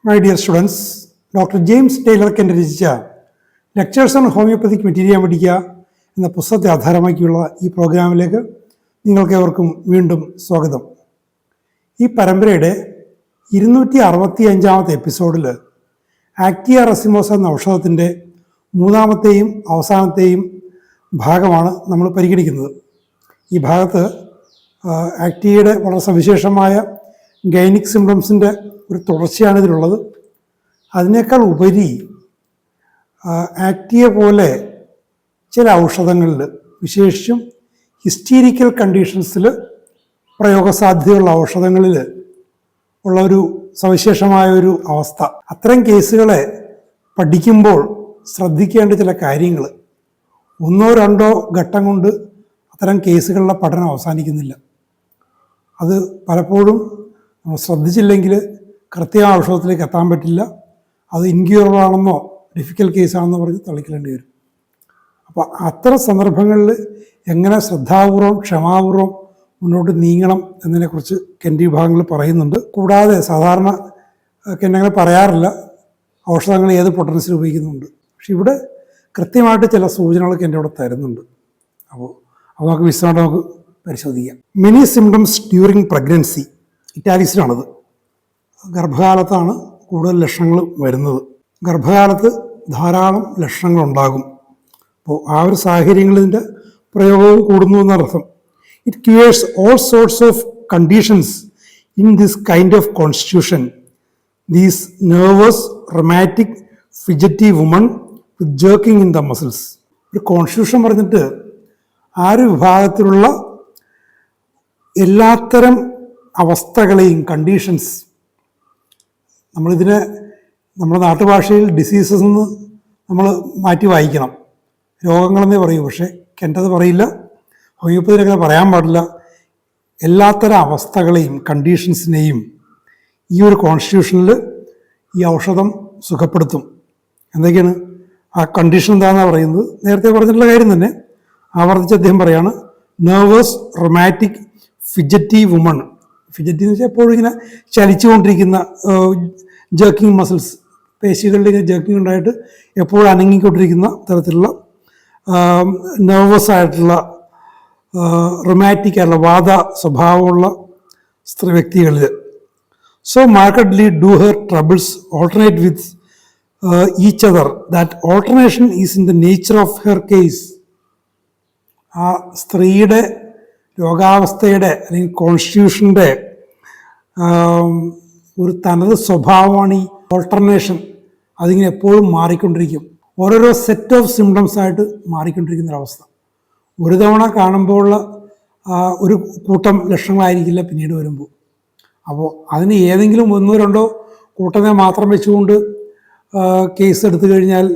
My dear students, doctor James Tyler Kent രചിച്ച lectures on homoeopathic materia medica എന്ന പുസ്തകത്തെ ആധാരമാക്കിയുള്ള ഈ പ്രോഗ്രാമിലേക്ക് നിങ്ങൾക്കേവർക്കും വീണ്ടും സ്വാഗതം. ഈ പരമ്പരയുടെ 265-ാമത്തെ എപ്പിസോഡിൽ ആക്റ്റിയ റെസിമോസ എന്ന ഔഷധത്തിൻ്റെ മൂന്നാമത്തെയും അവസാനത്തെയും ഭാഗമാണ് നമ്മൾ പരിഗണിക്കുന്നത്. ഈ ഭാഗത്ത് ആക്റ്റിയയുടെ വളരെ സവിശേഷമായ ഗൈനിക് സിംറ്റംസിൻ്റെ ഒരു തുടർച്ചയാണ് ഇതിലുള്ളത്. അതിനേക്കാൾ ഉപരി ആക്റ്റിയ പോലെ ചില ഔഷധങ്ങളിൽ, വിശേഷിച്ചും ഹിസ്റ്റീരിക്കൽ കണ്ടീഷൻസിൽ പ്രയോഗസാധ്യതയുള്ള ഔഷധങ്ങളിൽ ഉള്ള ഒരു സവിശേഷമായ ഒരു അവസ്ഥ, അത്തരം കേസുകളെ പഠിക്കുമ്പോൾ ശ്രദ്ധിക്കേണ്ട ചില കാര്യങ്ങൾ, ഒന്നോ രണ്ടോ ഘട്ടം കൊണ്ട് അത്തരം കേസുകളുടെ പഠനം അവസാനിക്കുന്നില്ല. അത് പലപ്പോഴും നമ്മൾ ശ്രദ്ധിച്ചില്ലെങ്കിൽ കൃത്യമായ ഔഷധത്തിലേക്ക് എത്താൻ പറ്റില്ല. അത് ഇൻക്യൂറബിൾ ആണെന്നോ ഡിഫിക്കൽട്ട് കേസാണെന്നോ പറഞ്ഞ് തള്ളിക്കളേണ്ടി വരും. അപ്പോൾ അത്തരം സന്ദർഭങ്ങളിൽ എങ്ങനെ ശ്രദ്ധാപൂർവം ക്ഷമാപൂർവം മുന്നോട്ട് നീങ്ങണം എന്നതിനെക്കുറിച്ച് കെൻ്റ് വിഭാഗങ്ങളിൽ പറയുന്നുണ്ട്. കൂടാതെ സാധാരണ കെൻ്റ് പറയാറില്ല ഔഷധങ്ങൾ ഏത് പൊട്ടൻസിൽ ഉപയോഗിക്കുന്നുണ്ട്. പക്ഷെ ഇവിടെ കൃത്യമായിട്ട് ചില സൂചനകൾ കെൻ്റ് ഇവിടെ തരുന്നുണ്ട്. അപ്പോൾ നമുക്ക് വിശദമായിട്ട് നമുക്ക് പരിശോധിക്കാം. മെനി സിംറ്റംസ് ഡ്യൂറിങ് പ്രഗ്നൻസി, ഇറ്റാലിക്സിലാണത്. ഗർഭകാലത്താണ് കൂടുതൽ ലക്ഷണങ്ങൾ വരുന്നത്. ഗർഭകാലത്ത് ധാരാളം ലക്ഷണങ്ങളുണ്ടാകും. അപ്പോൾ ആ ഒരു സാഹചര്യങ്ങളിൽ ഇതിൻ്റെ പ്രയോഗവും കൂടുന്നു എന്നർത്ഥം. It cures all sorts of conditions in this kind of constitution. These nervous, rheumatic, fidgety woman with jerking in the muscles. ഒരു കോൺസ്റ്റിറ്റ്യൂഷൻ പറഞ്ഞിട്ട് ആ ഒരു വിഭാഗത്തിലുള്ള എല്ലാത്തരം അവസ്ഥകളെയും, കണ്ടീഷൻസ്, നമ്മളിതിനെ നമ്മുടെ നാട്ടുഭാഷയിൽ ഡിസീസസ് എന്ന് നമ്മൾ മാറ്റി വായിക്കണം. രോഗങ്ങളെന്നേ പറയൂ. പക്ഷേ കെൻ്റത് പറയില്ല, ഹോമിയോപ്പതിയിലങ്ങനെ പറയാൻ പാടില്ല. എല്ലാത്തരം അവസ്ഥകളെയും കണ്ടീഷൻസിനെയും ഈ ഒരു കോൺസ്റ്റിറ്റ്യൂഷനിൽ ഈ ഔഷധം സുഖപ്പെടുത്തും. എന്തൊക്കെയാണ് ആ കണ്ടീഷൻ? എന്താണെന്നാണ് പറയുന്നത്? നേരത്തെ പറഞ്ഞിട്ടുള്ള കാര്യം തന്നെ ആവർത്തിച്ച് അദ്ദേഹം പറയാണ്. Nervous, rheumatic, fidgety woman. Fidgety എന്ന് വെച്ചാൽ എപ്പോഴും ഇങ്ങനെ ചലിച്ചുകൊണ്ടിരിക്കുന്ന ജേർക്കിംഗ് മസിൽസ്, പേശികളുടെ ഇങ്ങനെ ജേർക്കിംഗ് ഉണ്ടായിട്ട് എപ്പോഴും അനങ്ങിക്കൊണ്ടിരിക്കുന്ന തരത്തിലുള്ള നെർവസ് ആയിട്ടുള്ള, റൊമാറ്റിക് ആയിട്ടുള്ള, വാത സ്വഭാവമുള്ള സ്ത്രീ വ്യക്തികളിൽ. So markedly do her troubles alternate with each other. That alternation is in the nature of her case. ആ സ്ത്രീയുടെ രോഗാവസ്ഥയുടെ അല്ലെങ്കിൽ കോൺസ്റ്റിറ്റ്യൂഷൻ്റെ ഒരു തനത് സ്വഭാവമാണ് ഈ ഓൾട്ടർനേഷൻ. അതിങ്ങനെ എപ്പോഴും മാറിക്കൊണ്ടിരിക്കും. ഓരോരോ സെറ്റ് ഓഫ് സിംറ്റംസ് ആയിട്ട് മാറിക്കൊണ്ടിരിക്കുന്നൊരവസ്ഥ. ഒരു തവണ കാണുമ്പോഴുള്ള ഒരു കൂട്ടം ലക്ഷണങ്ങളായിരിക്കില്ല പിന്നീട് വരുമ്പോൾ. അപ്പോൾ അതിന് ഏതെങ്കിലും ഒന്നോ രണ്ടോ കൂട്ടത്തെ മാത്രം വെച്ചുകൊണ്ട് കേസ് എടുത്തു കഴിഞ്ഞാൽ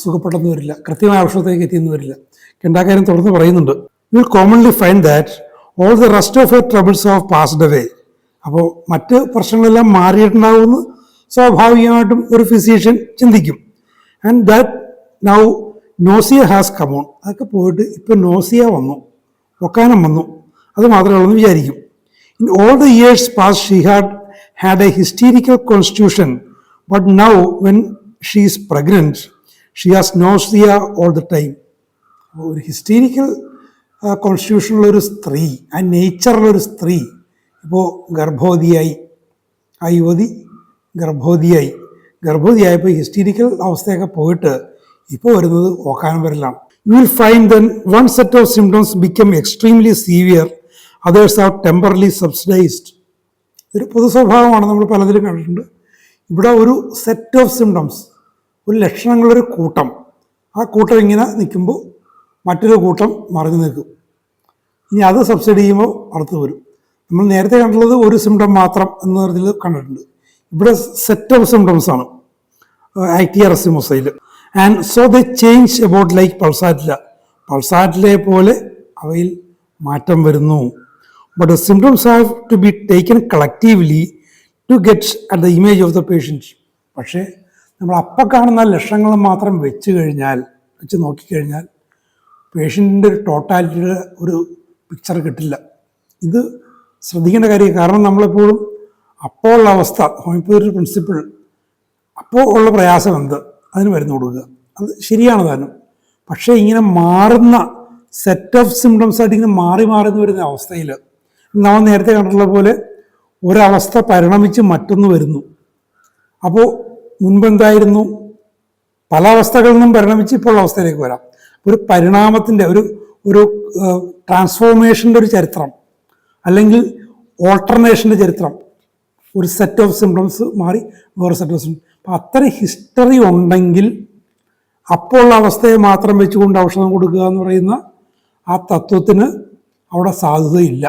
സുഖപ്പെട്ടെന്ന് വരില്ല, കൃത്യമായ ഔഷധത്തേക്ക് എത്തിയെന്ന് വരില്ല. കെണ്ടാക്കാരും തുടർന്ന് പറയുന്നുണ്ട്. You will commonly find that all the rest of her troubles have passed away. അപ്പോൾ മറ്റ് പ്രശ്നങ്ങളെല്ലാം മാറിയിട്ടുണ്ടാവുമെന്ന് സ്വാഭാവികമായിട്ടും ഒരു ഫിസിഷ്യൻ ചിന്തിക്കും. And that now nausea has come on. അതൊക്കെ പോയിട്ട് ഇപ്പം നോസിയ വന്നു, ഒക്കാനം വന്നു, അത് മാത്രമേ ഉള്ളൂ എന്ന് വിചാരിക്കും. In all the years pass she had A ഹിസ്റ്റീരിക്കൽ constitution, but now when she is pregnant she has nausea all the time. ഒരു ഹിസ്റ്റീരിക്കൽ കോൺസ്റ്റിറ്റ്യൂഷനുള്ളൊരു സ്ത്രീ, ആ നേച്ചറിലൊരു സ്ത്രീ ഇപ്പോൾ ഗർഭവതിയായി, ആ യുവതി ഗർഭവതിയായപ്പോൾ ഹിസ്റ്റീരിക്കൽ അവസ്ഥയൊക്കെ പോയിട്ട് ഇപ്പോൾ വരുന്നത് ഓക്കാനം വരലാണ്. You will find then one set of symptoms become extremely severe, others are temporarily subsidized. ഇതൊരു പൊതു സ്വഭാവമാണ്, നമ്മൾ പലതിലും കണ്ടിട്ടുണ്ട്. ഇവിടെ ഒരു സെറ്റ് ഓഫ് സിംറ്റംസ്, ഒരു ലക്ഷണങ്ങളൊരു കൂട്ടം, ആ കൂട്ടം ഇങ്ങനെ നിൽക്കുമ്പോൾ മറ്റൊരു കൂട്ടം മറിഞ്ഞു നിൽക്കും. ഇനി അത് സബ്സിഡി ചെയ്യുമ്പോൾ അടുത്ത് വരും. നമ്മൾ നേരത്തെ കണ്ടുള്ളത് ഒരു സിംറ്റം മാത്രം എന്ന തരത്തിൽ കണ്ടിട്ടുണ്ട്. ഇവിടെ സെറ്റ് ഓഫ് സിംറ്റംസ് ആണ് ആക്റ്റിയ റെസിമോസയിൽ. And so the change about like pulsatilla പോലെ അവയിൽ മാറ്റം വരുന്നു. But the symptoms have to be taken collectively to get at the image of the patient. പക്ഷേ നമ്മൾ അപ്പം കാണുന്ന ലക്ഷണങ്ങൾ മാത്രം വെച്ച് നോക്കിക്കഴിഞ്ഞാൽ പേഷ്യൻറ്റിൻ്റെ ഒരു ടോട്ടാലിറ്റിയുടെ ഒരു പിക്ചർ കിട്ടില്ല. ഇത് ശ്രദ്ധിക്കേണ്ട കാര്യം. കാരണം നമ്മളെപ്പോഴും അപ്പോൾ ഉള്ള അവസ്ഥ, ഹോമിയോപ്പതി ഒരു പ്രിൻസിപ്പിൾ, അപ്പോൾ ഉള്ള പ്രയാസം എന്ത് അതിന് മരുന്ന് കൊടുക്കുക, അത് ശരിയാണ് താനും. പക്ഷേ ഇങ്ങനെ മാറുന്ന സെറ്റ് ഓഫ് സിംറ്റംസ് ആയിട്ട് ഇങ്ങനെ മാറി മാറുന്ന വരുന്ന അവസ്ഥയിൽ നമ്മൾ നേരത്തെ കണ്ടിട്ടുള്ള പോലെ ഒരവസ്ഥ പരിണമിച്ച് മറ്റൊന്ന് വരുന്നു. അപ്പോൾ മുൻപെന്തായിരുന്നു, പല അവസ്ഥകളിൽ നിന്നും പരിണമിച്ച് ഇപ്പോൾ അവസ്ഥയിലേക്ക് വരാം. ഒരു പരിണാമത്തിൻ്റെ ഒരു ട്രാൻസ്ഫോർമേഷൻ്റെ ഒരു ചരിത്രം, അല്ലെങ്കിൽ ഓൾട്ടർനേഷൻ്റെ ചരിത്രം. ഒരു സെറ്റ് ഓഫ് സിംറ്റംസ് മാറി വേറെ സെറ്റ് ഓഫ് സിംറ്റംസ്. അപ്പം അത്രയും ഹിസ്റ്ററി ഉണ്ടെങ്കിൽ അപ്പോൾ ഉള്ള അവസ്ഥയെ മാത്രം വെച്ചുകൊണ്ട് ഔഷധം കൊടുക്കുക എന്ന് പറയുന്ന ആ തത്വത്തിന് അവിടെ സാധുതയില്ല.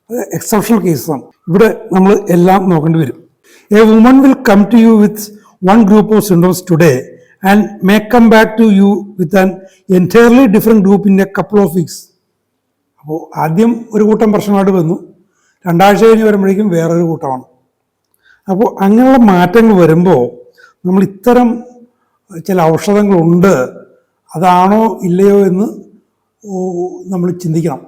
അത് എക്സെപ്ഷണൽ കേസാണ്. ഇവിടെ നമ്മൾ എല്ലാം നോക്കേണ്ടി വരും. A woman will come to you with one group of symptoms today and may come back to you with an entirely different group in a couple of weeks. അപ്പോൾ ആദ്യം ഒരു കൂട്ടം പ്രശ്നമായിട്ട് വന്നു, 2 ആഴ്ച കഴിഞ്ഞ് വരുമ്പോഴേക്കും വേറൊരു കൂട്ടമാണ്. അപ്പോൾ അങ്ങനെയുള്ള മാറ്റങ്ങൾ വരുമ്പോൾ നമ്മൾ ഇത്തരം ചില ഔഷധങ്ങളുണ്ട്, അതാണോ ഇല്ലയോ എന്ന് നമ്മൾ ചിന്തിക്കണം.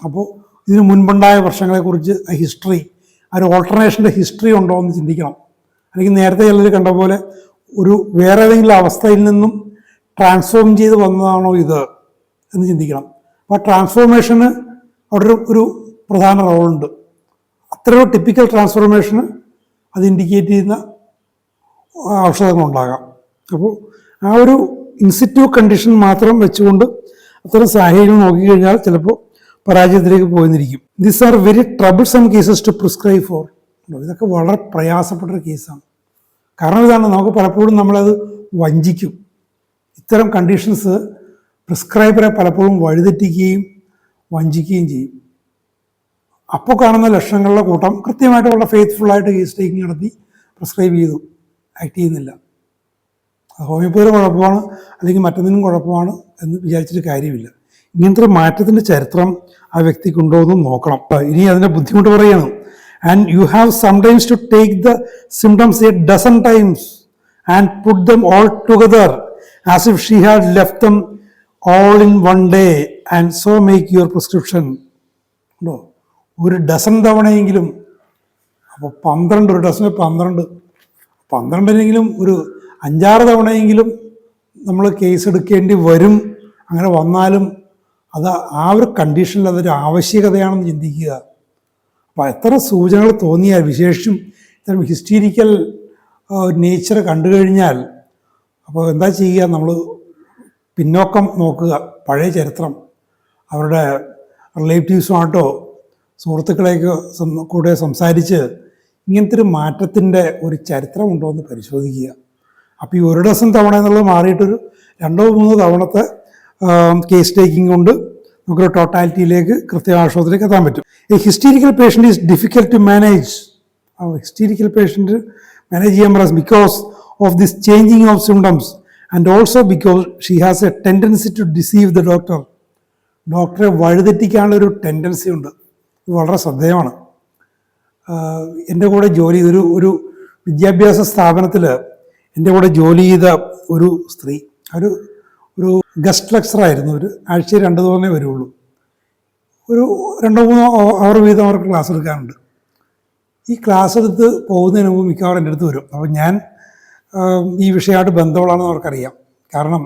അപ്പോൾ ഇതിനു മുൻപുണ്ടായ വർഷങ്ങളെക്കുറിച്ച് ഹിസ്റ്ററി, ആ ഒരു ഓൾട്ടർനേഷൻ്റെ ഹിസ്റ്ററി ഉണ്ടോ എന്ന് ചിന്തിക്കണം. അല്ലെങ്കിൽ നേരത്തെ ചിലർ കണ്ട പോലെ ഒരു വേറെ ഏതെങ്കിലും അവസ്ഥയിൽ നിന്നും ട്രാൻസ്ഫോം ചെയ്ത് വന്നതാണോ ഇത് എന്ന് ചിന്തിക്കണം. അപ്പോൾ ട്രാൻസ്ഫോർമേഷന് അവിടെ ഒരു പ്രധാന റോളുണ്ട്. അത്രയോ ടിപ്പിക്കൽ ട്രാൻസ്ഫോർമേഷന് അത് ഇൻഡിക്കേറ്റ് ചെയ്യുന്ന ഔഷധങ്ങളുണ്ടാകാം. അപ്പോൾ ആ ഒരു ഇൻസിറ്റീവ് കണ്ടീഷൻ മാത്രം വെച്ചുകൊണ്ട് അത്തരം സാഹചര്യങ്ങൾ നോക്കിക്കഴിഞ്ഞാൽ ചിലപ്പോൾ പരാജയത്തിലേക്ക് പോയിരിക്കും. These are very troublesome cases to prescribe for. ഇതൊക്കെ വളരെ പ്രയാസപ്പെട്ടൊരു കേസാണ്. കാരണം ഇതാണ്, നമുക്ക് പലപ്പോഴും നമ്മളത് വഞ്ചിക്കും. ഇത്തരം കണ്ടീഷൻസ് പ്രിസ്ക്രൈബറെ പലപ്പോഴും വഴിതെറ്റിക്കുകയും വഞ്ചിക്കുകയും ചെയ്യും. അപ്പോൾ കാണുന്ന ലക്ഷണങ്ങളുടെ കൂട്ടം കൃത്യമായിട്ട് വളരെ ഫെയ്ത്ത്ഫുള്ളായിട്ട് കേസ് ടേക്കിംഗ് നടത്തി പ്രിസ്ക്രൈബ് ചെയ്തു, ആക്ട് ചെയ്യുന്നില്ല. അത് ഹോമിയോപ്പതിയുടെ കുഴപ്പമാണ് അല്ലെങ്കിൽ മറ്റൊന്നിനും കുഴപ്പമാണ് എന്ന് വിചാരിച്ചിട്ട് കാര്യമില്ല. ഇങ്ങനത്തെ ഒരു മാറ്റത്തിൻ്റെ ചരിത്രം ആ വ്യക്തിക്കുണ്ടോ എന്നും നോക്കണം. ഇനി അതിൻ്റെ ബുദ്ധിമുട്ട് പറയുകയാണ്. And you have sometimes to take the symptoms a dozen times and put them all together as if she had left them all in one day and so make your prescription. ഉണ്ടോ, ഒരു dozen തവണയെങ്കിലും, അപ്പോൾ 12, ഒരു ഡസന് 12 ഒരു 5-6 തവണയെങ്കിലും നമ്മൾ case എടുക്കേണ്ടി വരും. അങ്ങനെ വന്നാലും അത് ആ ഒരു കണ്ടീഷനിൽ അതൊരു ആവശ്യകതയാണെന്ന് ചിന്തിക്കുക. അപ്പോൾ എത്ര സൂചനകൾ തോന്നിയാൽ, വിശേഷിച്ചും ഇത്തരം ഹിസ്റ്റീരിക്കൽ നേച്ചർ കണ്ടു കഴിഞ്ഞാൽ, അപ്പോൾ എന്താ ചെയ്യുക, നമ്മൾ പിന്നോക്കം നോക്കുക, പഴയ ചരിത്രം, അവരുടെ റിലേറ്റീവ്സുമായിട്ടോ സുഹൃത്തുക്കളെയൊക്കെ കൂടെ സംസാരിച്ച് ഇങ്ങനത്തെ ഒരു മാറ്റത്തിൻ്റെ ഒരു ചരിത്രമുണ്ടോ എന്ന് പരിശോധിക്കുക. അപ്പോൾ ഈ ഒരു ഡസൻ തവണ എന്നുള്ളത് മാറിയിട്ടൊരു 2-3 തവണത്തെ കേസ് ടേക്കിംഗ് കൊണ്ട് നമുക്കൊരു ടോട്ടാലിറ്റിയിലേക്ക് കൃത്യമാശ്വാസത്തിലേക്ക് എത്താൻ പറ്റും. ഈ hysterical patient is difficult to manage. Hysterical patient manage ചെയ്യാൻ പറയാം because of this changing of symptoms and also because she has a tendency to deceive the doctor. ഡോക്ടറെ വഴിതെറ്റിക്കാനുള്ളൊരു ടെൻഡൻസി ഉണ്ട്. ഇത് വളരെ ശ്രദ്ധേയമാണ്. എൻ്റെ കൂടെ ജോലി ചെയ്തൊരു വിദ്യാഭ്യാസ സ്ഥാപനത്തിൽ എൻ്റെ കൂടെ ജോലി ചെയ്ത ഒരു സ്ത്രീ, ഒരു ഗസ്റ്റ് ലെക്ചറായിരുന്നു. ഒരു ആഴ്ചയിൽ 2 തവണയേ വരുള്ളൂ. ഒരു 2-3 അവർ വീതം അവർക്ക് ക്ലാസ് എടുക്കാനുണ്ട്. ഈ ക്ലാസ് എടുത്ത് പോകുന്നതിന് മുമ്പ് മിക്കവാറും എൻ്റെ അടുത്ത് വരും. അപ്പോൾ ഞാൻ ഈ വിഷയമായിട്ട് ബന്ധമുള്ളതാണെന്ന് അവർക്കറിയാം. കാരണം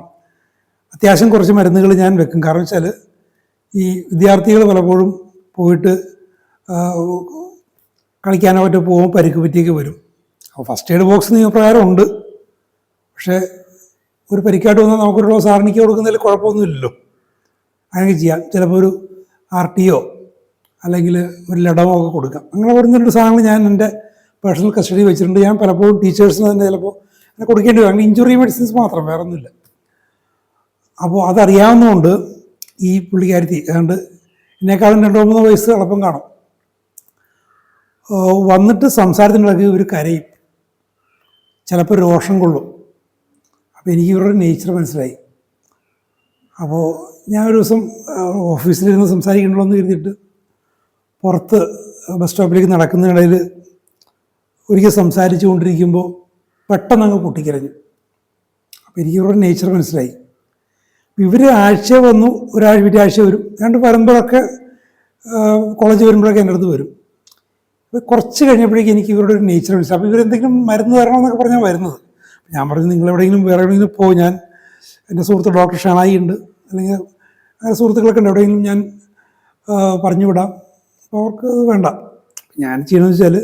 അത്യാവശ്യം കുറച്ച് മരുന്നുകൾ ഞാൻ വെക്കും. കാരണം വെച്ചാൽ ഈ വിദ്യാർത്ഥികൾ പലപ്പോഴും പോയിട്ട് കളിക്കാനോ മറ്റോ പോകുമ്പോൾ പരിക്ക് പറ്റിയൊക്കെ വരും. അപ്പോൾ ഫസ്റ്റ് എയ്ഡ് ബോക്സ് നിയമപ്രകാരം ഉണ്ട്. പക്ഷേ ഒരു പരിക്കായിട്ട് വന്നാൽ നമുക്കൊരു ഡോസ് ആർണിക്ക് കൊടുക്കുന്നതിൽ കുഴപ്പമൊന്നുമില്ലല്ലോ. അങ്ങനെ ചെയ്യാം. ചിലപ്പോൾ ഒരു RTO അല്ലെങ്കിൽ ഒരു ലഡമോ ഒക്കെ കൊടുക്കാം. അങ്ങനെ വരുന്നൊരു സാധനങ്ങൾ ഞാൻ എൻ്റെ പേഴ്സണൽ കസ്റ്റഡി വെച്ചിട്ടുണ്ട്. ഞാൻ പലപ്പോഴും ടീച്ചേഴ്സിന് തന്നെ ചിലപ്പോൾ അങ്ങനെ കൊടുക്കേണ്ടി വരും. അങ്ങനെ ഇഞ്ചുറി മെഡിസിൻസ് മാത്രം, വേറെ ഒന്നുമില്ല. അപ്പോൾ അതറിയാവുന്നതുകൊണ്ട് ഈ പുള്ളിക്കാരത്തി ഏതാണ്ട് എന്നെക്കാളും 2-3 വയസ്സ് എളുപ്പം കാണും. വന്നിട്ട് സംസാരത്തിനിടയ്ക്ക് ഒരു കരയും, ചിലപ്പോൾ രോഷം കൊള്ളും. അപ്പോൾ എനിക്ക് ഇവരുടെ നേച്ചർ മനസ്സിലായി. അപ്പോൾ ഞാൻ ഒരു ദിവസം ഓഫീസിലിരുന്ന് സംസാരിക്കണമല്ലോ എന്ന് കരുതിയിട്ട് പുറത്ത് ബസ് സ്റ്റോപ്പിലേക്ക് നടക്കുന്നതിനിടയിൽ ഒരിക്കൽ സംസാരിച്ചു കൊണ്ടിരിക്കുമ്പോൾ പെട്ടെന്ന് അങ്ങ് പൊട്ടിക്കരഞ്ഞു. അപ്പോൾ എനിക്ക് ഇവരുടെ നേച്ചർ മനസ്സിലായി. ഇവർ ആഴ്ച വന്നു, ഒരാഴ്ച വരും. രണ്ട് വരുമ്പോഴൊക്കെ കോളേജ് വരുമ്പോഴൊക്കെ എൻ്റെ അടുത്ത് വരും. അപ്പോൾ കുറച്ച് കഴിഞ്ഞപ്പോഴേക്കും എനിക്ക് ഇവരുടെ ഒരു നേച്ചർ മനസ്സിലായി. അപ്പോൾ ഇവരെന്തെങ്കിലും മരുന്ന് തരണമെന്നൊക്കെ പറഞ്ഞാൽ വരുന്നത്. ഞാൻ പറഞ്ഞു നിങ്ങളെവിടെയെങ്കിലും വേറെ എവിടെയെങ്കിലും പോകും, ഞാൻ എൻ്റെ സുഹൃത്ത് ഡോക്ടർ ഷണായി ഉണ്ട്, അല്ലെങ്കിൽ അങ്ങനെ സുഹൃത്തുക്കളൊക്കെ ഉണ്ട്, എവിടെയെങ്കിലും ഞാൻ പറഞ്ഞു വിടാം. അപ്പോൾ അവർക്ക് അത് വേണ്ട. ഞാൻ ചെയ്യണമെന്ന് വെച്ചാൽ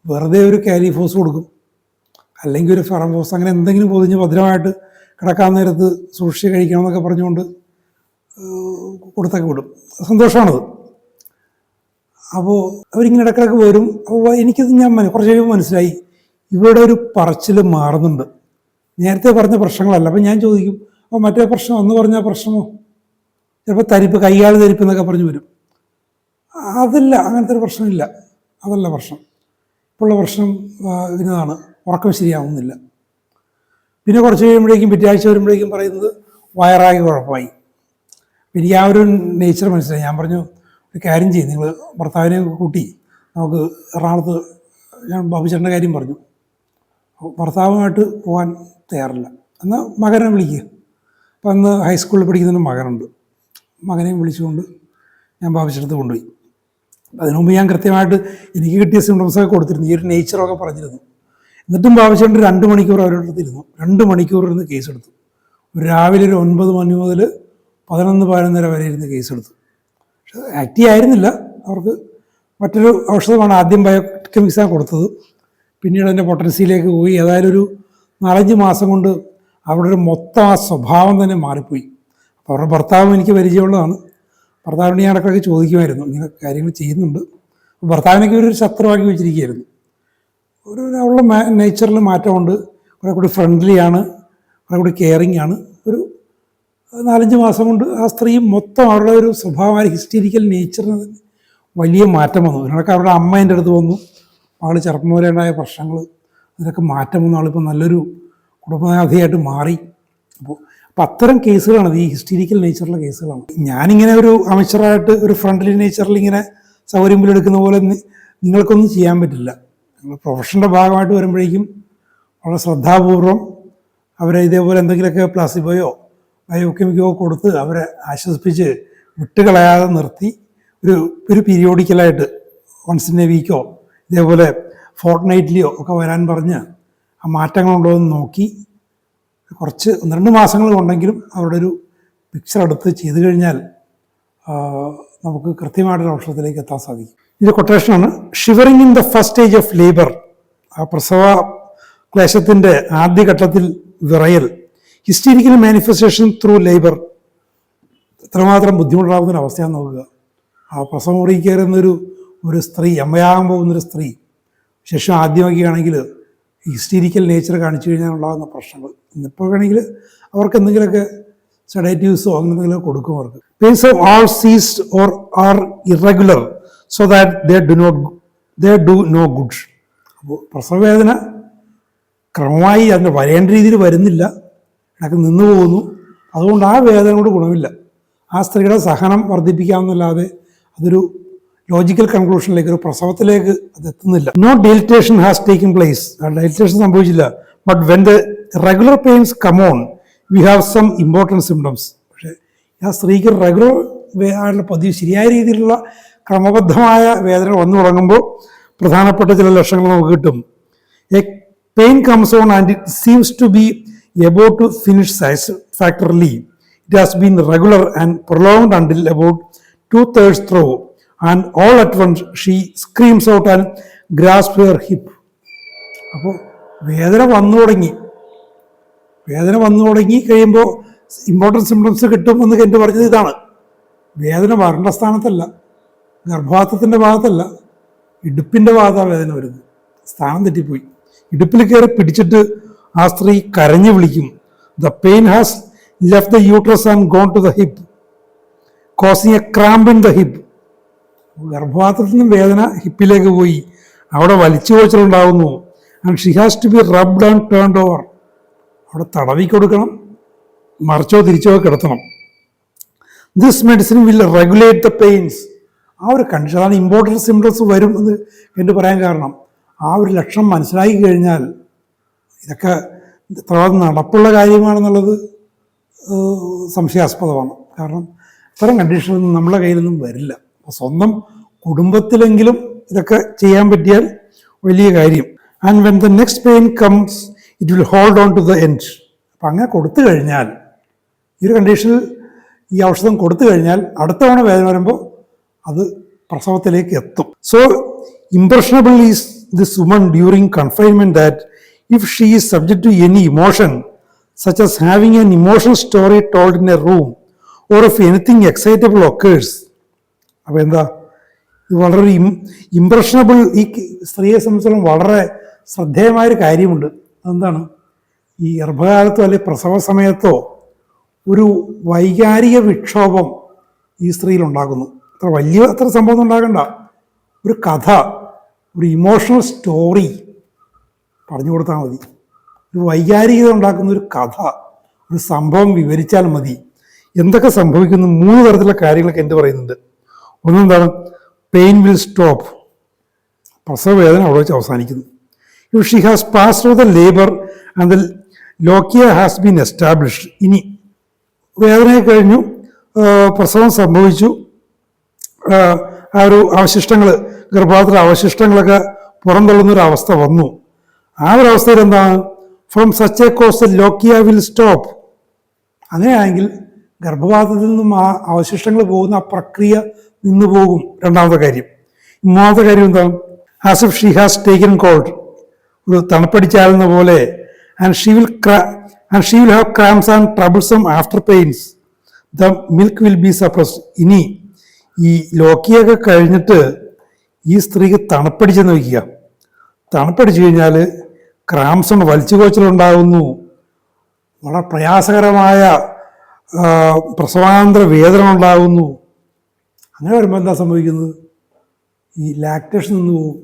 വെറുതെ ഒരു കാലിഫോസ് കൊടുക്കും, അല്ലെങ്കിൽ ഒരു ഫെറഫോസ്, അങ്ങനെ എന്തെങ്കിലും പൊതിഞ്ഞ് ഭദ്രമായിട്ട് കിടക്കാൻ നേരത്ത് സൂക്ഷിച്ച് കഴിക്കണം എന്നൊക്കെ പറഞ്ഞുകൊണ്ട് കൊടുത്തൊക്കെ വിടും. സന്തോഷമാണത്. അപ്പോൾ അവരിങ്ങനെ ഇടക്കിടക്ക് വരും. അപ്പോൾ എനിക്കത് ഞാൻ കുറച്ച് കഴിയുമ്പോൾ മനസ്സിലായി ഇവരുടെ ഒരു പറച്ചിൽ മാറുന്നുണ്ട്. നേരത്തെ പറഞ്ഞ പ്രശ്നങ്ങളല്ല. അപ്പം ഞാൻ ചോദിക്കും, അപ്പോൾ മറ്റേ പ്രശ്നം അന്ന് പറഞ്ഞ പ്രശ്നമോ? ചിലപ്പോൾ തരിപ്പ്, കയ്യാൾ തരിപ്പ് എന്നൊക്കെ പറഞ്ഞു വരും. അതല്ല, അങ്ങനത്തെ ഒരു പ്രശ്നമില്ല, അതല്ല പ്രശ്നം. ഇപ്പോഴുള്ള പ്രശ്നം ഇതാണ്, ഉറക്കം ശരിയാവുന്നില്ല. പിന്നെ കുറച്ച് കഴിയുമ്പോഴേക്കും പിറ്റേ ആഴ്ച വരുമ്പോഴേക്കും പറയുന്നത് വയറായി കുഴപ്പമായി. എനിക്ക് ആ ഒരു നേച്ചർ മനസ്സിലായി. ഞാൻ പറഞ്ഞു ഒരു കാര്യം ചെയ്യും, നിങ്ങൾ ഭർത്താവിനെ കൂട്ടി നമുക്ക് എറണാകുളത്ത്, ഞാൻ ബാബുചേട്ടൻ്റെ കാര്യം പറഞ്ഞു, ഭർത്താവുമായിട്ട് പോകാൻ തയ്യാറില്ല, എന്നാൽ മകനെ വിളിക്കുക. അപ്പം അന്ന് ഹൈസ്കൂളിൽ പഠിക്കുന്നതിന് മകനുണ്ട്, മകനെയും വിളിച്ചുകൊണ്ട് ഞാൻ ബാബുചേട്ടത്ത് കൊണ്ടുപോയി. അതിനു മുമ്പ് ഞാൻ കൃത്യമായിട്ട് എനിക്ക് കിട്ടിയ സിംറ്റംസൊക്കെ കൊടുത്തിരുന്നു, ഈ ഒരു നേച്ചറൊക്കെ പറഞ്ഞിരുന്നു. എന്നിട്ടും ബാബുചേട്ടൻ 2 മണിക്കൂർ അവരുടെ അടുത്തിരുന്നു. 2 മണിക്കൂർ ഇരുന്ന് കേസെടുത്തു. രാവിലെ ഒരു 9 മണി മുതൽ 11-11:30 വരെ ഇരുന്ന് കേസെടുത്തു. പക്ഷെ ആക്റ്റീവ് ആയിരുന്നില്ല. അവർക്ക് മറ്റൊരു ഔഷധമാണ് ആദ്യം ബയോകെമിക്സാണ് കൊടുത്തത്, പിന്നീട് അതിൻ്റെ പൊട്ടൻസിയിലേക്ക് പോയി. ഏതായാലും ഒരു 4-5 മാസം കൊണ്ട് അവിടെ ഒരു മൊത്തം ആ സ്വഭാവം തന്നെ മാറിപ്പോയി. അപ്പോൾ അവരുടെ ഭർത്താവും എനിക്ക് പരിചയമുള്ളതാണ്. ഭർത്താവിനെ ഞാൻ ഇടയ്ക്കൊക്കെ ചോദിക്കുമായിരുന്നു, ഇങ്ങനെ കാര്യങ്ങൾ ചെയ്യുന്നുണ്ട്. ഭർത്താവിനൊക്കെ ഒരു ശത്രുവാക്കി വെച്ചിരിക്കുകയായിരുന്നു. അവളുടെ നേച്ചറിൽ മാറ്റമുണ്ട്, കുറെ കൂടി ഫ്രണ്ട്ലിയാണ്, കുറെ കൂടി കെയറിങ് ആണ്. ഒരു 4-5 മാസം കൊണ്ട് ആ സ്ത്രീ മൊത്തം അവരുടെ ഒരു സ്വഭാവമായ ഹിസ്റ്റീരിക്കൽ നേച്ചറിന് വലിയ മാറ്റം വന്നു. ഇതിനൊക്കെ അവരുടെ അമ്മ എൻ്റെ അടുത്ത് വന്നു, അവൾ ചെറുപ്പം പോലെ ഉണ്ടായ പ്രശ്നങ്ങൾ, അതിനൊക്കെ മാറ്റം വന്നു. അവളിപ്പോൾ നല്ലൊരു കുടുംബനാഥിയായിട്ട് മാറി. അപ്പോൾ അത്തരം കേസുകളാണ് ഈ ഹിസ്റ്റീരിക്കൽ നേച്ചറിലെ കേസുകളാണ്. ഞാനിങ്ങനെ ഒരു അമച്ചറായിട്ട് ഒരു ഫ്രണ്ട്ലി നേച്ചറിൽ ഇങ്ങനെ സൗകര്യത്തിലെടുക്കുന്ന പോലെ നിങ്ങൾക്കൊന്നും ചെയ്യാൻ പറ്റില്ല. നിങ്ങൾ പ്രൊഫഷൻ്റെ ഭാഗമായിട്ട് വരുമ്പോഴേക്കും വളരെ ശ്രദ്ധാപൂർവം അവരെ ഇതേപോലെ എന്തെങ്കിലുമൊക്കെ പ്ലാസിബോയോ ബയോകെമിക്കോ കൊടുത്ത് അവരെ ആശ്വസിപ്പിച്ച് വിട്ടുകളയാതെ നിർത്തി ഒരു പീരിയോഡിക്കലായിട്ട് വൺസ് ഇൻ എ വീക്കോ ഇതേപോലെ ഫോർട്ട്നൈറ്റ്ലിയോ ഒക്കെ വരാൻ പറഞ്ഞ് ആ മാറ്റങ്ങളുണ്ടോ എന്ന് നോക്കി കുറച്ച് 1-2 മാസങ്ങൾ കൊണ്ടെങ്കിലും അവരുടെ ഒരു പിക്ചർ എടുത്ത് ചെയ്തു കഴിഞ്ഞാൽ നമുക്ക് കൃത്യമായിട്ടൊരു ഔഷധത്തിലേക്ക് എത്താൻ സാധിക്കും. ഇത് കൊട്ടേഷനാണ്. Shivering in the first stage of labour, ആ പ്രസവ ക്ലേശത്തിൻ്റെ ആദ്യഘട്ടത്തിൽ വിറയൽ, ഹിസ്റ്റീരിക്കൽ മാനിഫെസ്റ്റേഷൻ ത്രൂ ലേബർ. എത്രമാത്രം ബുദ്ധിമുട്ടാവുന്നൊരു അവസ്ഥയാണെന്ന് നോക്കുക. ആ പ്രസവ മുറി കയറുന്നൊരു സ്ത്രീ, അമ്മയാകാൻ പോകുന്നൊരു സ്ത്രീ ശേഷം ആദ്യമൊക്കെയാണെങ്കിൽ ഹിസ്റ്റീരിക്കൽ നേച്ചർ കാണിച്ചു കഴിഞ്ഞാൽ ഉണ്ടാകുന്ന പ്രശ്നങ്ങൾ. ഇന്നിപ്പോൾ വേണമെങ്കിൽ അവർക്ക് എന്തെങ്കിലുമൊക്കെ സെഡേറ്റീവ്സോ അങ്ങനെ എന്തെങ്കിലും കൊടുക്കും അവർക്ക്. Pains of all ceased or are irregular so that they do no good. അപ്പോൾ പ്രസവവേദന ക്രമമായി അതിൻ്റെ വരേണ്ട രീതിയിൽ വരുന്നില്ല, ഇടയ്ക്ക് നിന്നു പോകുന്നു. അതുകൊണ്ട് ആ വേദന കൊണ്ട് ഗുണമില്ല. ആ സ്ത്രീയുടെ സഹനം വർദ്ധിപ്പിക്കാമെന്നല്ലാതെ അതൊരു ലോജിക്കൽ കൺക്ലൂഷനിലേക്ക്, ഒരു പ്രസവത്തിലേക്ക് അത് എത്തുന്നില്ല. No dilatation has taken place. ആ ഡൈലറ്റേഷൻ സംഭവിച്ചില്ല. But when the regular pains come on we have some important symptoms. പക്ഷേ ആ സ്ത്രീക്ക് റെഗുലർ ആയിട്ടുള്ള പതിവ് ശരിയായ രീതിയിലുള്ള ക്രമബദ്ധമായ വേദന വന്നു തുടങ്ങുമ്പോൾ പ്രധാനപ്പെട്ട ചില ലക്ഷണങ്ങൾ നമുക്ക് കിട്ടും. A pain comes on and it seems to be about to finish satisfactorily. It has been regular and prolonged until about 2/3 through, and all at once she screams out and grasps her hip. അപ്പോൾ വേദന വന്നു തുടങ്ങി കഴിയുമ്പോൾ important symptoms കിട്ടും എന്ന് കണ്ടു പറഞ്ഞത് ഇതാണ്. വേദന വരണ്ട സ്ഥാനത്തല്ല, ഗർഭാർത്ഥത്തിൻ്റെ ഭാഗത്തല്ല, ഇടുപ്പിൻ്റെ ഭാഗത്താണ് വേദന വരുന്നത്. സ്ഥാനം തെറ്റിപ്പോയി. ഇടുപ്പിൽ കയറി പിടിച്ചിട്ട് ആ സ്ത്രീ കരഞ്ഞു വിളിക്കും. The pain has left the uterus and gone to the hip, causing a cramp in the hip. ഗർഭപാത്രത്തിൽ നിന്നും വേദന ഹിപ്പിലേക്ക് പോയി, അവിടെ വലിച്ചു കോച്ചിലുണ്ടാകുന്നു. And she has to be rubbed and turned over. അവിടെ തടവി കൊടുക്കണം, മറിച്ചോ തിരിച്ചോ കിടത്തണം. This medicine will regulate the pains. ആ ഒരു കണ്ടീഷൻ, അതാണ് ഇമ്പോർട്ടൻറ്റ് സിംറ്റംസ് വരും എന്ന് പറയാൻ കാരണം. ആ ഒരു ലക്ഷണം മനസ്സിലാക്കി കഴിഞ്ഞാൽ ഇതൊക്കെ എത്രമാത്രം നടപ്പുള്ള കാര്യമാണെന്നുള്ളത് സംശയാസ്പദമാണ്. കാരണം ഇത്തരം കണ്ടീഷനൊന്നും നമ്മളെ കയ്യിലൊന്നും വരില്ല. സ്വന്തം കുടുംബത്തിലെങ്കിലും ഇതൊക്കെ ചെയ്യാൻ പറ്റിയാൽ വലിയ കാര്യം. And when the next pain comes it will hold on to the end. അപ്പം അങ്ങനെ കൊടുത്തു കഴിഞ്ഞാൽ, ഈ ഒരു കണ്ടീഷനിൽ ഈ ഔഷധം കൊടുത്തു കഴിഞ്ഞാൽ അടുത്ത തവണ വേദന വരുമ്പോൾ അത് പ്രസവത്തിലേക്ക് എത്തും. So impressionable is this woman during confinement that if she is subject to any emotion such as having an emotional story told in a room or if anything excitable occurs. അപ്പോൾ എന്താ, ഇത് വളരെ ഇംപ്രഷനബിൾ, ഈ സ്ത്രീയെ സംബന്ധിച്ചിടത്തോളം വളരെ ശ്രദ്ധേയമായൊരു കാര്യമുണ്ട്. അതെന്താണ്, ഈ ഗർഭകാലത്തോ അല്ലെങ്കിൽ പ്രസവ സമയത്തോ ഒരു വൈകാരിക വിക്ഷോഭം ഈ സ്ത്രീയിൽ ഉണ്ടാകുന്നു. അത്ര സംഭവം ഉണ്ടാകണ്ട, ഒരു കഥ, ഒരു ഇമോഷണൽ സ്റ്റോറി പറഞ്ഞു കൊടുത്താൽ മതി. ഒരു വൈകാരികത ഉണ്ടാക്കുന്ന ഒരു കഥ, ഒരു സംഭവം വിവരിച്ചാൽ മതി. എന്തൊക്കെ സംഭവിക്കുന്നു, 3 തരത്തിലുള്ള കാര്യങ്ങളൊക്കെ എന്ത് പറയുന്നുണ്ട്. ഒന്നെന്താണ്, പെയിൻ വിൽ സ്റ്റോപ്പ്, പ്രസവ വേദന അവിടെ വെച്ച് അവസാനിക്കുന്നു. If she has pass through the labour and the ലോക്കിയ has been established. ഇനി വേദനയെ കഴിഞ്ഞു, പ്രസവം സംഭവിച്ചു, ആ ഒരു അവശിഷ്ടങ്ങൾ, ഗർഭപാത്രത്തിലെ അവശിഷ്ടങ്ങളൊക്കെ പുറന്തള്ളുന്നൊരവസ്ഥ വന്നു. ആ ഒരു അവസ്ഥയിൽ എന്താണ്, from such a cause lochia will stop. അങ്ങനെയാണെങ്കിൽ ഗർഭപാത്രത്തിൽ നിന്നും ആ അവശിഷ്ടങ്ങൾ പോകുന്ന ആ പ്രക്രിയ നിന്നു പോകും. രണ്ടാമത്തെ കാര്യം. 3ാമത്തെ കാര്യം എന്താണ്, as if she has taken cold, ഒരു തണുപ്പടിച്ചാലുന്ന പോലെ. And she will have cramps and troublesome after pains, the milk will be suppressed. ഇനി ഈ ലോക്കിയൊക്കെ കഴിഞ്ഞിട്ട് ഈ സ്ത്രീക്ക് തണുപ്പടിച്ചെന്ന് വയ്ക്കുക. തണുപ്പടിച്ചു കഴിഞ്ഞാൽ ക്രാംസ് വലിച്ചുകോച്ചിലുണ്ടാകുന്നു, വളരെ പ്രയാസകരമായ പ്രസവാനന്തര വേദന ഉണ്ടാകുന്നു. അങ്ങനെ വരുമ്പോൾ എന്താ സംഭവിക്കുന്നത്, ഈ ലാക്ടേഷൻ നിന്ന് പോകും,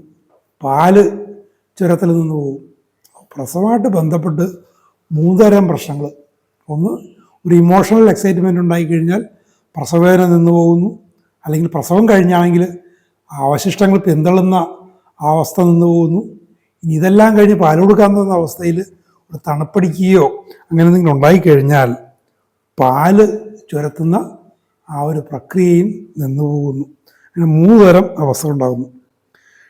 പാല് ചുരത്തിൽ നിന്ന് പോകും. പ്രസവമായിട്ട് ബന്ധപ്പെട്ട് 3 തരം പ്രശ്നങ്ങൾ. ഒന്ന്, ഒരു ഇമോഷണൽ എക്സൈറ്റ്മെൻറ്റ് ഉണ്ടായിക്കഴിഞ്ഞാൽ പ്രസവവേദന നിന്ന് പോകുന്നു, അല്ലെങ്കിൽ പ്രസവം കഴിഞ്ഞാണെങ്കിൽ അവശിഷ്ടങ്ങൾ പിന്തള്ളുന്ന ആ അവസ്ഥ നിന്ന് പോകുന്നു. ഇനി ഇതെല്ലാം കഴിഞ്ഞ് പാൽ കൊടുക്കാൻ തന്ന അവസ്ഥയിൽ ഒരു തണുപ്പടിക്കുകയോ അങ്ങനെ എന്തെങ്കിലും ഉണ്ടായിക്കഴിഞ്ഞാൽ പാല് ചുരത്തുന്ന ആ ഒരു പ്രക്രിയയും നിന്നുപോകുന്നു. അങ്ങനെ 3 തരം അവസ്ഥ ഉണ്ടാകുന്നു.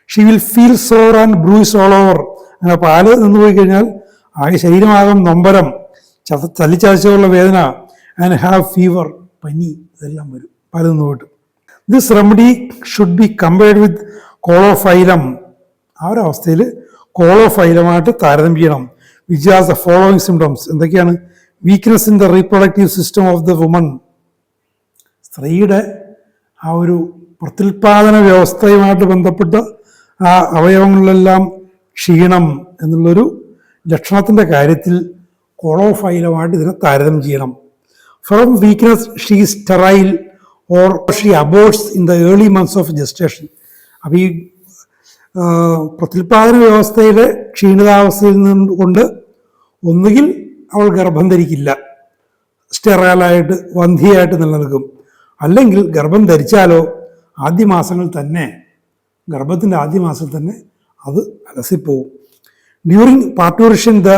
She will feel sore and bruised all over. അങ്ങനെ പാല് നിന്ന് പോയി കഴിഞ്ഞാൽ ആകെ ശരീരമാകും നൊമ്പരം, ചലിച്ചതച്ചുള്ള വേദന, ആൻഡ് ഹാവ് ഫീവർ, പനി, ഇതെല്ലാം വരും പാല് നിന്ന് പോയിട്ട്. This remedy should be compared with caulophyllum. ആ ഒരു അവസ്ഥയിൽ കോളോഫൈലമായിട്ട് താരതമ്യം ചെയ്യണം. Which has the following symptoms. എന്തൊക്കെയാണ്, weakness in the reproductive system of the woman. സ്ത്രീയുടെ ആ ഒരു പ്രത്യുൽപാദന വ്യവസ്ഥയുമായിട്ട് ബന്ധപ്പെട്ട് ആ അവയവങ്ങളിലെല്ലാം ക്ഷീണം എന്നുള്ളൊരു ലക്ഷണത്തിൻ്റെ കാര്യത്തിൽ കോളോഫൈലമായിട്ട് ഇതിനെ താരതമ്യം ചെയ്യണം. From weakness she sterile or she aborts in the early months of gestation. അപ്പോൾ ഈ പ്രത്യുൽപാദന വ്യവസ്ഥയിലെ ക്ഷീണിതാവസ്ഥയിൽ നിന്നുകൊണ്ട് ഒന്നുകിൽ അവൾ ഗർഭം ധരിക്കില്ല, സ്റ്റെറൈലായിട്ട് വന്ധ്യയായിട്ട് നിലനിൽക്കും. അല്ലെങ്കിൽ ഗർഭം ധരിച്ചാലോ ആദ്യ മാസങ്ങൾ തന്നെ, ഗർഭത്തിൻ്റെ ആദ്യ മാസത്തിൽ തന്നെ അത് അലസിപ്പോവും. During parturition the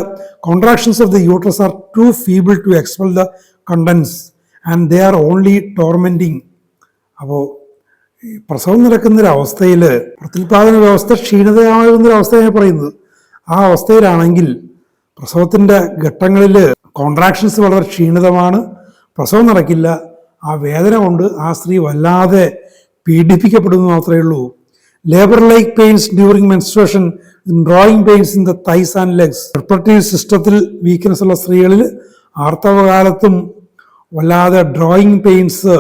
contractions of the uterus are too feeble to expel the contents and they are only tormenting. അപ്പോൾ ഈ പ്രസവം നടക്കുന്നൊരവസ്ഥയിൽ പ്രത്യുൽപാദന വ്യവസ്ഥ ക്ഷീണിതമാകുന്നൊരവസ്ഥയാണ് പറയുന്നത്. ആ അവസ്ഥയിലാണെങ്കിൽ പ്രസവത്തിൻ്റെ ഘട്ടങ്ങളിൽ കോൺട്രാക്ഷൻസ് വളരെ ക്ഷീണിതമാണ്, പ്രസവം നടക്കില്ല. ആ വേദന കൊണ്ട് ആ സ്ത്രീ വല്ലാതെ പീഡിപ്പിക്കപ്പെടുന്നു മാത്രമേ ഉള്ളൂ. Labour like pains during menstruation, drawing pains in the thighs and legs. Reproductive സിസ്റ്റത്തിൽ വീക്ക്നെസ് ഉള്ള സ്ത്രീകളിൽ ആർത്തവകാലത്തും വല്ലാതെ ഡ്രോയിങ് പെയിൻസ്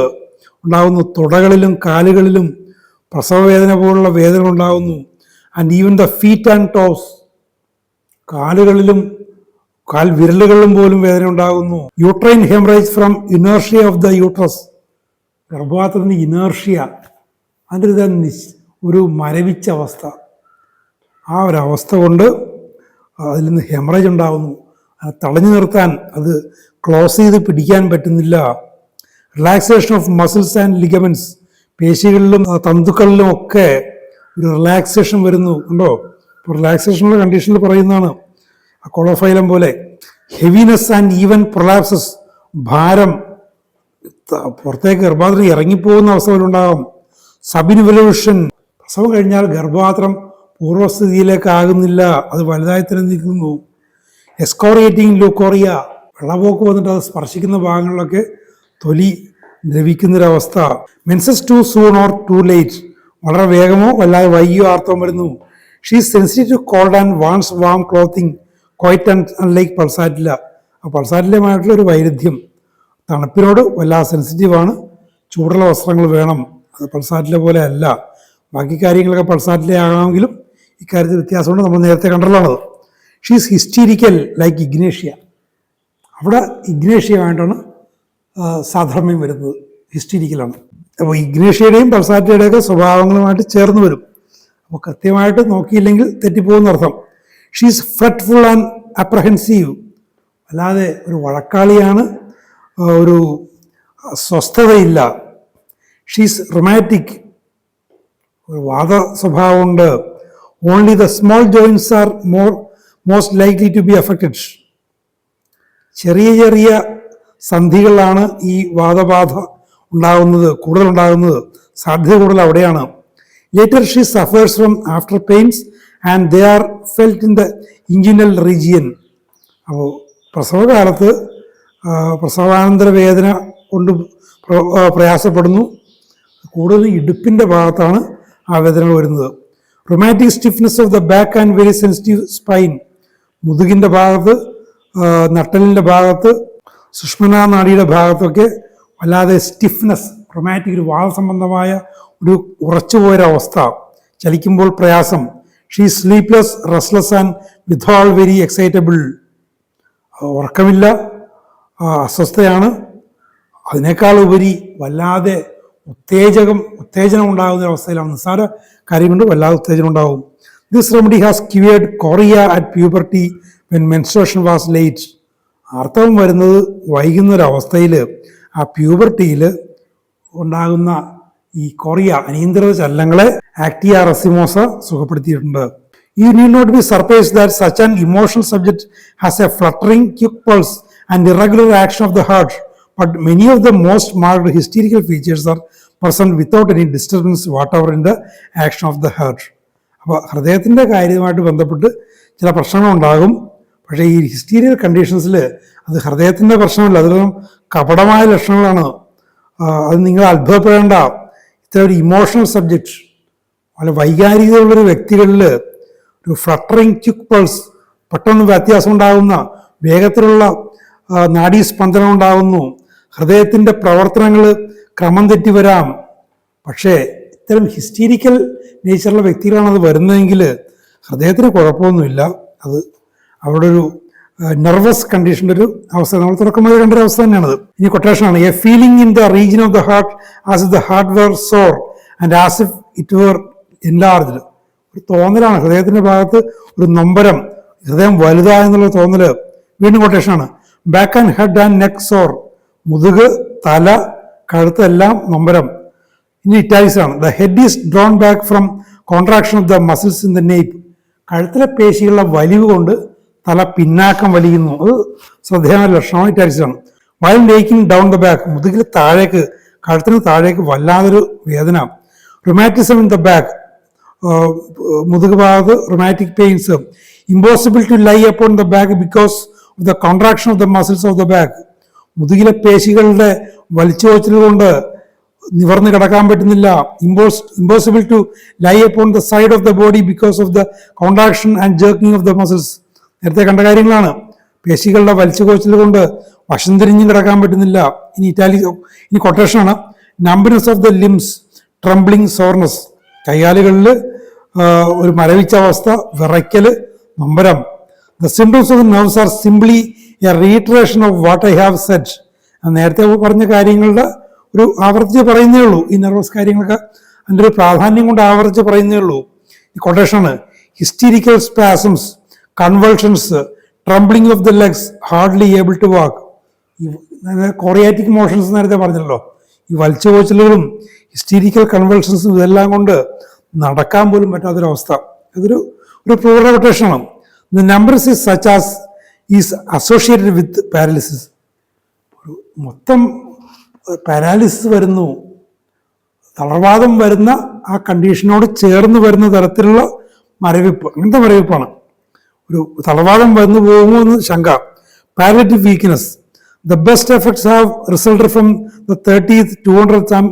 ഉണ്ടാകുന്നു. തുടകളിലും കാലുകളിലും പ്രസവവേദന പോലുള്ള വേദന ഉണ്ടാകുന്നു. And even the feet and toes, കാലുകളിലും കാൽ വിരലുകളിലും പോലും വേദന ഉണ്ടാകുന്നു. Uterine haemorrhage from inertia of the uterus. ഗർഭപാത്രത്തിൻ്റെ ഇനേർഷ്യ, അതിൻ്റെ ഒരു മരവിച്ച അവസ്ഥ, ആ ഒരവസ്ഥ കൊണ്ട് അതിൽ നിന്ന് ഹെമറേജ് ഉണ്ടാകുന്നു. അത് തടഞ്ഞു നിർത്താൻ, അത് ക്ലോസ് ചെയ്ത് പിടിക്കാൻ പറ്റുന്നില്ല. Relaxation of muscles and ligaments, പേശികളിലും തന്തുക്കളിലും ഒക്കെ ഒരു റിലാക്സേഷൻ വരുന്നു. ഉണ്ടോ? ഇപ്പോൾ റിലാക്സേഷനുള്ള കണ്ടീഷനിൽ പറയുന്നതാണ് കോളോഫൈലം പോലെ. ഹെവിനെസ് ആൻഡ് ഈവൻ പ്രൊലാപ്സസ്, ഭാരം പുറത്തേക്ക് ഗർഭാത്രത്തിൽ ഇറങ്ങിപ്പോകുന്ന അവസ്ഥകളുണ്ടാകും. സബിൻവല്യൂഷൻ, പ്രസവം കഴിഞ്ഞാൽ ഗർഭപാത്രം പൂർവ്വസ്ഥിതിയിലേക്കാകുന്നില്ല, അത് വലുതായി തന്നെ നിൽക്കുന്നു. എസ്കോറിയേറ്റിംഗ് ലൂക്കോറിയ, വെള്ളപോക്ക് വന്നിട്ട് അത് സ്പർശിക്കുന്ന ഭാഗങ്ങളിലൊക്കെ തൊലി ദ്രവിക്കുന്നൊരവസ്ഥ. Menses too soon or too late, വളരെ വേഗമോ വല്ലാതെ വൈകിയോ ആർത്തവം വരുന്നു. She sensitive to cold and wants warm clothing quite unlike pulsatilla. ആ പൾസാറ്റിലുമായിട്ടുള്ള ഒരു വൈരുദ്ധ്യം, തണുപ്പിനോട് വല്ലാതെ സെൻസിറ്റീവാണ്, ചൂടുള്ള വസ്ത്രങ്ങൾ വേണം. അത് പൾസാറ്റിലെ പോലെ അല്ല. ബാക്കി കാര്യങ്ങളൊക്കെ പൾസാറ്റിലെ ആകാമെങ്കിലും ഇക്കാര്യത്തിൽ വ്യത്യാസമുണ്ട്, നമ്മൾ നേരത്തെ കണ്ടുള്ളതാണത്. She's hysterical like ignatia. അവിടെ ഇഗ്നേഷ്യമായിട്ടാണ് സാധർമ്മ്യം വരുന്നത്, ഹിസ്റ്റീരിക്കലാണ്. അപ്പോൾ ഇഗ്നേഷ്യയുടെയും പൾസാറ്റിയുടെയൊക്കെ സ്വഭാവങ്ങളുമായിട്ട് ചേർന്ന് വരും. അപ്പോൾ കൃത്യമായിട്ട് നോക്കിയില്ലെങ്കിൽ തെറ്റിപ്പോകുന്നർത്ഥം. ഷീസ് ഫ്രെറ്റ്ഫുൾ ആൻഡ് അപ്രഹെൻസീവ്, അല്ലാതെ ഒരു വഴക്കാളിയാണ്, ഒരു സ്വസ്ഥതയില്ല. ഷീസ് റൊമാറ്റിക്, ഒരു വാദ സ്വഭാവമുണ്ട്. Only the small joints are most likely to be affected. ചെറിയ ചെറിയ സന്ധികളിലാണ് ഈ വാദബാധ ഉണ്ടാകുന്നത്, കൂടുതലുണ്ടാകുന്നത്, സാധ്യത കൂടുതൽ അവിടെയാണ്. Later she suffers from after pains and they are felt in the inguinal region. അപ്പോൾ പ്രസവകാലത്ത് പ്രസവാനന്തര വേദന കൊണ്ട് പ്രയാസപ്പെടുന്നു, കൂടുതലും ഇടുപ്പിൻ്റെ ഭാഗത്താണ് ആ വേദനകൾ വരുന്നത്. Rheumatic stiffness of the back and very sensitive spine, മുതുകിൻ്റെ ഭാഗത്ത്, നട്ടലിൻ്റെ ഭാഗത്ത്, സുഷ്മനാ നാഡിയുടെ ഭാഗത്തൊക്കെ വല്ലാതെ സ്റ്റിഫ്നെസ്, റൊമാറ്റിക്, ഒരു വാദസംബന്ധമായ ഒരു ഉറച്ചുപോയൊരവസ്ഥ, ചലിക്കുമ്പോൾ പ്രയാസം. She sleepless, restless and withal very excitable. ഉറക്കമില്ല, അസ്വസ്ഥയാണ്, അതിനേക്കാൾ ഉപരി വല്ലാതെ ഉത്തേജനം ഉണ്ടാകുന്ന അവസ്ഥയിലാണ്. നിസ്സാര കാര്യം കൊണ്ട് വല്ലാതെ ഉത്തേജനം ഉണ്ടാകും. This remedy has cured Korea at puberty when menstruation was late. ആർത്തവം വരുന്നത് വൈകുന്നൊരവസ്ഥയിൽ ആ പ്യൂബർട്ടിയിൽ ഉണ്ടാകുന്ന ഈ Korea, അനിയന്ത്രിത ചലനങ്ങളെ ആക്ടിയ റെസിമോസ സുഖപ്പെടുത്തിയിട്ടുണ്ട്. You need not be surprised that such an emotional subject has a fluttering, quick pulse and irregular action of the heart, but many of the most marked hysterical features are present without any disturbance whatever in the action of the heart. അപ്പോൾ ഹൃദയത്തിൻ്റെ കാര്യവുമായിട്ട് ബന്ധപ്പെട്ട് ചില പ്രശ്നങ്ങളുണ്ടാകും. പക്ഷേ ഈ ഹിസ്റ്റീരിയൽ കണ്ടീഷൻസിൽ അത് ഹൃദയത്തിൻ്റെ പ്രശ്നമല്ല, അതെല്ലാം കപടമായ ലക്ഷണങ്ങളാണ്. അത് നിങ്ങൾ അത്ഭുതപ്പെടേണ്ട. ഇത്ര ഒരു ഇമോഷണൽ സബ്ജക്റ്റ്, വളരെ വൈകാരികതയുള്ളൊരു വ്യക്തികളിൽ ഒരു ഫ്ലട്ടറിങ് ക്വിക്ക് പൾസ്, പെട്ടെന്ന് വ്യത്യാസം ഉണ്ടാകുന്ന, വേഗത്തിലുള്ള നാഡീസ്പന്ദനം ഉണ്ടാകുന്നു, ഹൃദയത്തിൻ്റെ പ്രവർത്തനങ്ങൾ ക്രമം തെറ്റി വരാം. പക്ഷേ ഇത്തരം ഹിസ്റ്റീരിക്കൽ നേച്ചറുള്ള വ്യക്തികളാണ് അത് വരുന്നതെങ്കിൽ ഹൃദയത്തിന് കുഴപ്പമൊന്നുമില്ല. അത് അവിടെ ഒരു നെർവസ് കണ്ടീഷൻ്റെ ഒരു അവസ്ഥ, നമ്മൾ തുടക്കം മുതൽ കണ്ടൊരു അവസ്ഥ തന്നെയാണത്. ഇനി കൊട്ടേഷനാണ്: a feeling in the region of the heart as if the heart were sore and as if it were enlarged. ഒരു തോന്നലാണ്, ഹൃദയത്തിൻ്റെ ഭാഗത്ത് ഒരു നൊമ്പരം, ഹൃദയം വലുതായെന്നുള്ള തോന്നല്. വീണ്ടും കൊട്ടേഷനാണ്: back and head and neck sore. മുതുക്, തല, കഴുത്തെല്ലാം നൊമ്പരം. ഇനി ഇറ്റാലിക്സ് ആണ്: the head is drawn back from contraction of the muscles in the nape. കഴുത്തിലെ പേശികളുടെ വലിവ് കൊണ്ട് തല പിന്നാക്കം വലിയുന്നു. അത് ശ്രദ്ധേയമായ ലക്ഷണമാണ്, ഇറ്റാലിക്സ് ആണ്. While taking down the back. മുതുകിൽ താഴേക്ക്, കഴുത്തിന് താഴേക്ക് വല്ലാതൊരു വേദന. Rheumatism in the back. മുതുക് ഭാഗത്ത് rheumatic pains. Impossible to lie upon the back because of the contraction of the muscles of the back. മുതുകിലെ പേശികളുടെ വലിച്ചുവച്ചൽ കൊണ്ട് നിവർന്ന് കിടക്കാൻ പറ്റുന്നില്ല. Impossible to lie upon the side of the body because of the contraction and jerking of the muscles. നേരത്തെ കണ്ട കാര്യങ്ങളാണ്. പേശികളുടെ വലിച്ചുകോച്ചൽ കൊണ്ട് വശം തിരിഞ്ഞും കിടക്കാൻ പറ്റുന്നില്ല. ഇനി കൊട്ടേഷനാണ്: numbness of the limbs, trembling, soreness. കൈകാലുകളിൽ ഒരു മരവിച്ച അവസ്ഥ, വിറയ്ക്കൽ, നൊമ്പരം. The symptoms of the nerves are simply a reiteration of what I have said. നേരത്തെ പറഞ്ഞ കാര്യങ്ങളുടെ ഒരു ആവർത്തിച്ച് പറയുന്നേ ഉള്ളൂ. ഈ നെർവസ് കാര്യങ്ങളൊക്കെ അതിൻ്റെ ഒരു പ്രാധാന്യം കൊണ്ട് ആവർത്തിച്ച് പറയുന്നേ ഉള്ളൂ. ഈ കൊട്ടേഷനാണ്: hysterical spasms, convulsions, trembling of the legs, hardly able to walk. ഈ കൊറിയാറ്റിക് മോഷൻസ് നേരത്തെ പറഞ്ഞല്ലോ. ഈ വലിച്ചുപോച്ചലുകളും ഹിസ്റ്റീരിക്കൽ കൺവൾഷൻസും ഇതെല്ലാം കൊണ്ട് നടക്കാൻ പോലും പറ്റാത്തൊരവസ്ഥ. ഇതൊരു പ്ലൂറൽ കൊട്ടേഷനാണ്. The numbness is such as is associated with paralysis. മൊത്തം പാരാലിസിസ് വരുന്നു, തളർവാദം വരുന്ന ആ കണ്ടീഷനോട് ചേർന്ന് വരുന്ന തരത്തിലുള്ള മരവിപ്പ്, അങ്ങനത്തെ മരവിപ്പാണ്. ഒരു തളർവാദം വന്നു പോകുമോ എന്ന് ശങ്ക. Palliative weakness. The best effects have resulted from the 30th, 200th and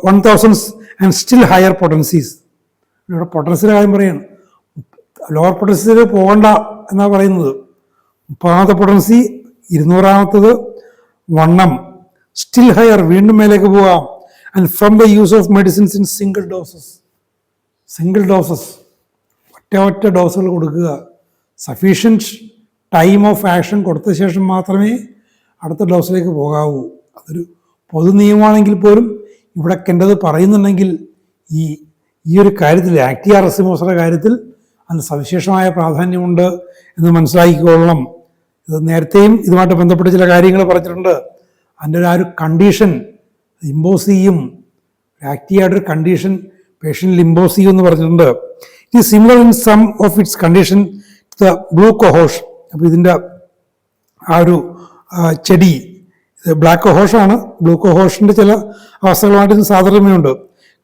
1000s and still higher potencies. ഇവിടെ പൊട്ടൻസിയുടെ കാര്യം പറയാണ്. ലോവർ പൊട്ടൻസിയിൽ പോകണ്ട എന്നാണ് പറയുന്നത്. 30ാമത്തെ പൊട്ടൻസി, 200ാമത്തത് വണ്ണം, സ്റ്റിൽ ഹയർ വീണ്ടും മേലേക്ക് പോകാം. And from the use of medicines in single doses ഒറ്റ ഡോസുകൾ കൊടുക്കുക. സഫീഷ്യൻറ്റ് ടൈം ഓഫ് ആക്ഷൻ കൊടുത്ത ശേഷം മാത്രമേ അടുത്ത ഡോസിലേക്ക് പോകാവൂ. അതൊരു പൊതു നിയമമാണെങ്കിൽ പോലും ഇവിടെ കണ്ടത് പറയുന്നുണ്ടെങ്കിൽ ഈ ഒരു കാര്യത്തിൽ, ആക്റ്റിയ റെസിമോസയുടെ കാര്യത്തിൽ അതിന് സവിശേഷമായ പ്രാധാന്യമുണ്ട് എന്ന് മനസ്സിലാക്കിക്കൊള്ളണം. ഇത് നേരത്തെയും ഇതുമായിട്ട് ബന്ധപ്പെട്ട് ചില കാര്യങ്ങൾ പറഞ്ഞിട്ടുണ്ട്. അതിൻ്റെ ഒരു കണ്ടീഷൻ ഇമ്പോസ് ചെയ്യും, ആക്റ്റിയയുടെ ഒരു കണ്ടീഷൻ പേഷ്യൻറ്റിൽ ഇമ്പോസ് ചെയ്യും എന്ന് പറഞ്ഞിട്ടുണ്ട്. It is similar in some of its condition to the blue cohosh. അപ്പോൾ ഇതിൻ്റെ ആ ഒരു ചെടി ഇത് ബ്ലാക്ക് കൊഹോഷാണ്. ബ്ലൂ കൊഹോഷിൻ്റെ ചില അവസ്ഥകളുമായിട്ട് സാധാരണയുണ്ട്.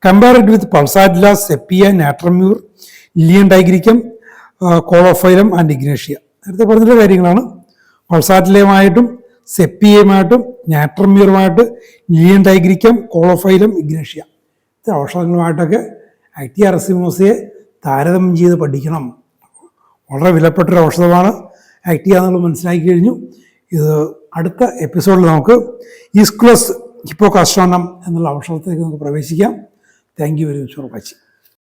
Compare it with pulsatilla, sepia, natrum mur, lilium tigrinum, caulophyllum and ignatia. നേരത്തെ പറഞ്ഞിട്ടുള്ള കാര്യങ്ങളാണ്. പൾസാറ്റിലയുമായിട്ടും സെപ്പിയയുമായിട്ടും നാട്രമ്യൂറുമായിട്ട് ലിലിയൻ ഡൈഗ്രിക്കം, കോളോഫൈലം, ഇഗ്നേഷ്യ ഇത് ഔഷധങ്ങളുമായിട്ടൊക്കെ ആക്റ്റിയ റെസിമോസയെ താരതമ്യം ചെയ്ത് പഠിക്കണം. വളരെ വിലപ്പെട്ടൊരു ഔഷധമാണ് ആക്റ്റിയ എന്നുള്ളത് മനസ്സിലാക്കി കഴിഞ്ഞു. ഇത് അടുത്ത എപ്പിസോഡിൽ നമുക്ക് ഈസ്കുലസ് ഹിപ്പോകാസ്ട്രോണം എന്നുള്ള ഔഷധത്തിലേക്ക് നമുക്ക് പ്രവേശിക്കാം. Thank you very much for watching.